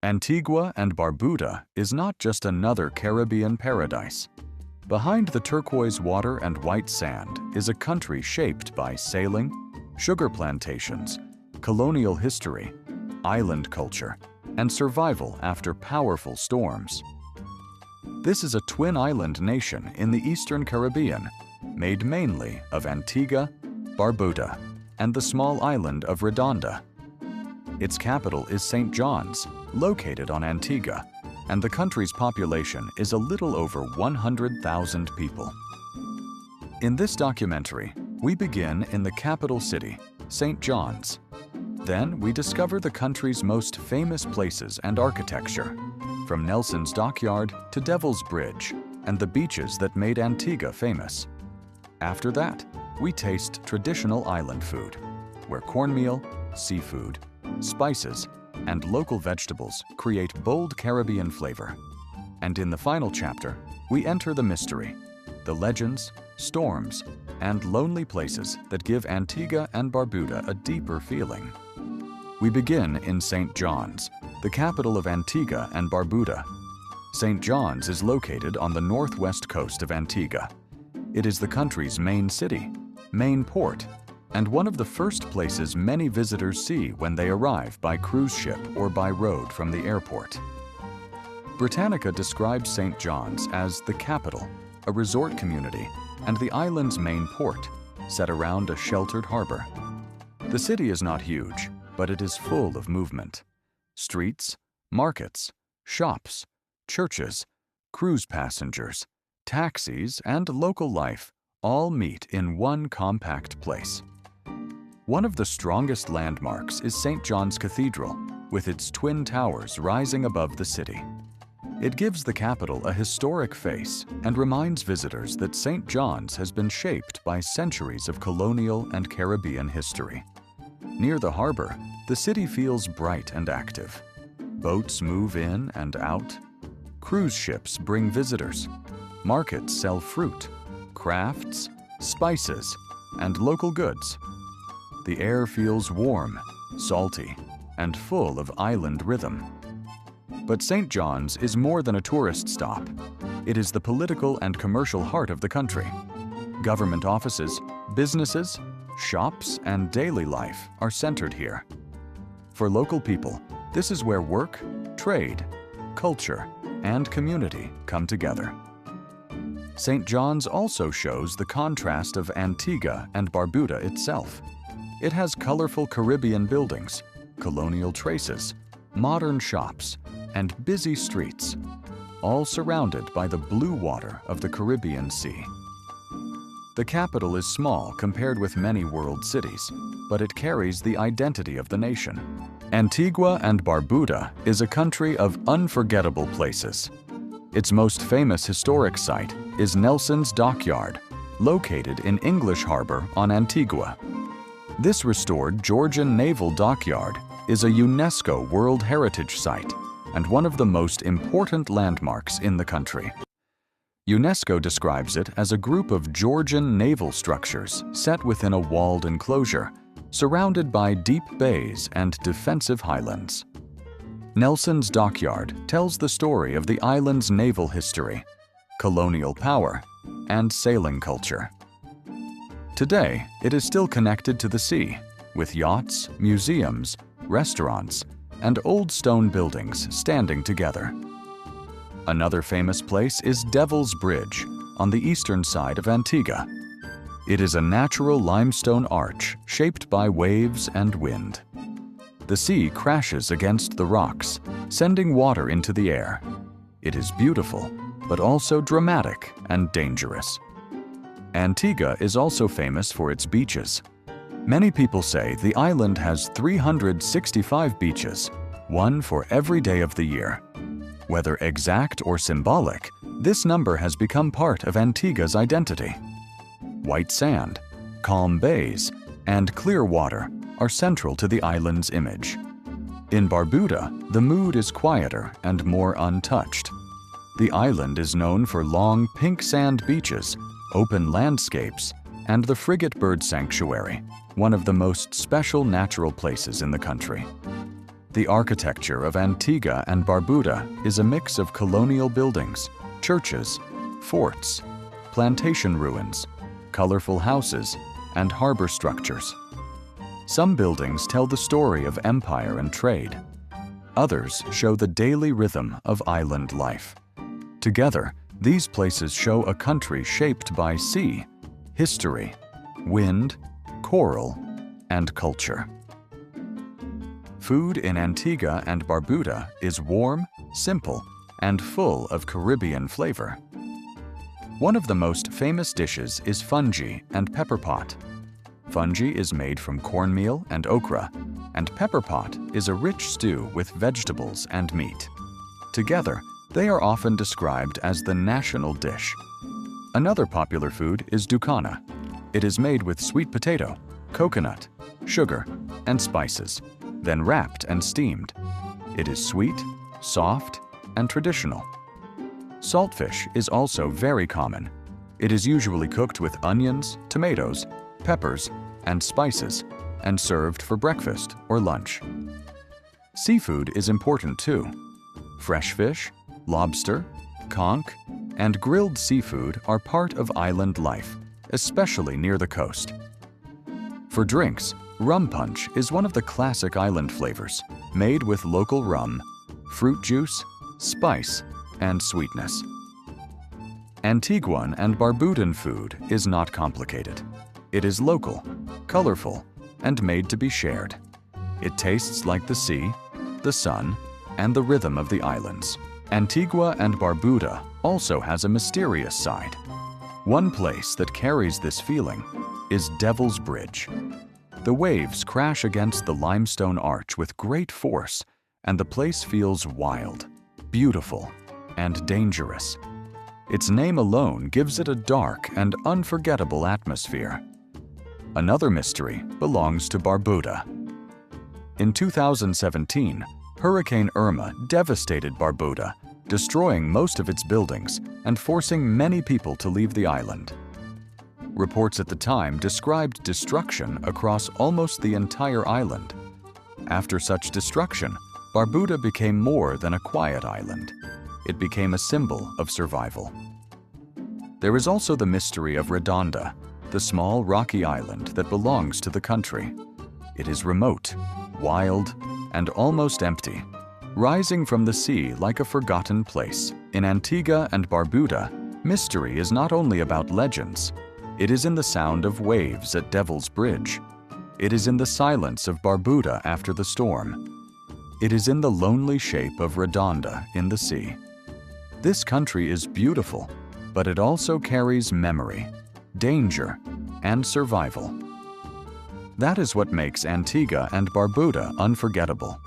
Antigua and Barbuda is not just another Caribbean paradise. Behind the turquoise water and white sand is a country shaped by sailing, sugar plantations, colonial history, island culture, and survival after powerful storms. This is a twin island nation in the Eastern Caribbean, made mainly of Antigua, Barbuda, and the small island of Redonda. Its capital is St. John's, located on Antigua, and the country's population is a little over 100,000 people. In this documentary, we begin in the capital city, St. John's. Then we discover the country's most famous places and architecture, from Nelson's Dockyard to Devil's Bridge and the beaches that made Antigua famous. After that, we taste traditional island food, where cornmeal, seafood, spices, and local vegetables create bold Caribbean flavor. And in the final chapter, we enter the mystery, the legends, storms, and lonely places that give Antigua and Barbuda a deeper feeling. We begin in St. John's, the capital of Antigua and Barbuda. St. John's is located on the northwest coast of Antigua. It is the country's main city, main port, and one of the first places many visitors see when they arrive by cruise ship or by road from the airport. Britannica describes St. John's as the capital, a resort community, and the island's main port, set around a sheltered harbor. The city is not huge, but it is full of movement. Streets, markets, shops, churches, cruise passengers, taxis, and local life all meet in one compact place. One of the strongest landmarks is St. John's Cathedral, with its twin towers rising above the city. It gives the capital a historic face and reminds visitors that St. John's has been shaped by centuries of colonial and Caribbean history. Near the harbor, the city feels bright and active. Boats move in and out. Cruise ships bring visitors. Markets sell fruit, crafts, spices, and local goods. The air feels warm, salty, and full of island rhythm. But St. John's is more than a tourist stop. It is the political and commercial heart of the country. Government offices, businesses, shops, and daily life are centered here. For local people, this is where work, trade, culture, and community come together. St. John's also shows the contrast of Antigua and Barbuda itself. It has colorful Caribbean buildings, colonial traces, modern shops, and busy streets, all surrounded by the blue water of the Caribbean Sea. The capital is small compared with many world cities, but it carries the identity of the nation. Antigua and Barbuda is a country of unforgettable places. Its most famous historic site is Nelson's Dockyard, located in English Harbor on Antigua. This restored Georgian naval dockyard is a UNESCO World Heritage Site and one of the most important landmarks in the country. UNESCO describes it as a group of Georgian naval structures set within a walled enclosure, surrounded by deep bays and defensive highlands. Nelson's Dockyard tells the story of the island's naval history, colonial power, and sailing culture. Today, it is still connected to the sea, with yachts, museums, restaurants, and old stone buildings standing together. Another famous place is Devil's Bridge, on the eastern side of Antigua. It is a natural limestone arch shaped by waves and wind. The sea crashes against the rocks, sending water into the air. It is beautiful, but also dramatic and dangerous. Antigua is also famous for its beaches. Many people say the island has 365 beaches, one for every day of the year. Whether exact or symbolic, this number has become part of Antigua's identity. White sand, calm bays, and clear water are central to the island's image. In Barbuda, the mood is quieter and more untouched. The island is known for long pink sand beaches, open landscapes, and the frigate bird sanctuary, one of the most special natural places in the country. The architecture of Antigua and Barbuda is a mix of colonial buildings, churches, forts, plantation ruins, colorful houses, and harbor structures. Some buildings tell the story of empire and trade. Others show the daily rhythm of island life. Together, these places show a country shaped by sea, history, wind, coral, and culture. Food in Antigua and Barbuda is warm, simple, and full of Caribbean flavor. One of the most famous dishes is fungi and pepper pot. Fungi is made from cornmeal and okra, and pepper pot is a rich stew with vegetables and meat. Together, they are often described as the national dish. Another popular food is ducana. It is made with sweet potato, coconut, sugar, and spices, then wrapped and steamed. It is sweet, soft, and traditional. Saltfish is also very common. It is usually cooked with onions, tomatoes, peppers, and spices, and served for breakfast or lunch. Seafood is important too. Fresh fish, lobster, conch, and grilled seafood are part of island life, especially near the coast. For drinks, rum punch is one of the classic island flavors, made with local rum, fruit juice, spice, and sweetness. Antiguan and Barbudan food is not complicated. It is local, colorful, and made to be shared. It tastes like the sea, the sun, and the rhythm of the islands. Antigua and Barbuda also has a mysterious side. One place that carries this feeling is Devil's Bridge. The waves crash against the limestone arch with great force, and the place feels wild, beautiful, and dangerous. Its name alone gives it a dark and unforgettable atmosphere. Another mystery belongs to Barbuda. In 2017, Hurricane Irma devastated Barbuda, destroying most of its buildings and forcing many people to leave the island. Reports at the time described destruction across almost the entire island. After such destruction, Barbuda became more than a quiet island. It became a symbol of survival. There is also the mystery of Redonda, the small rocky island that belongs to the country. It is remote, wild, and almost empty, rising from the sea like a forgotten place. In Antigua and Barbuda, mystery is not only about legends. It is in the sound of waves at Devil's Bridge. It is in the silence of Barbuda after the storm. It is in the lonely shape of Redonda in the sea. This country is beautiful, but it also carries memory, danger, and survival. That is what makes Antigua and Barbuda unforgettable.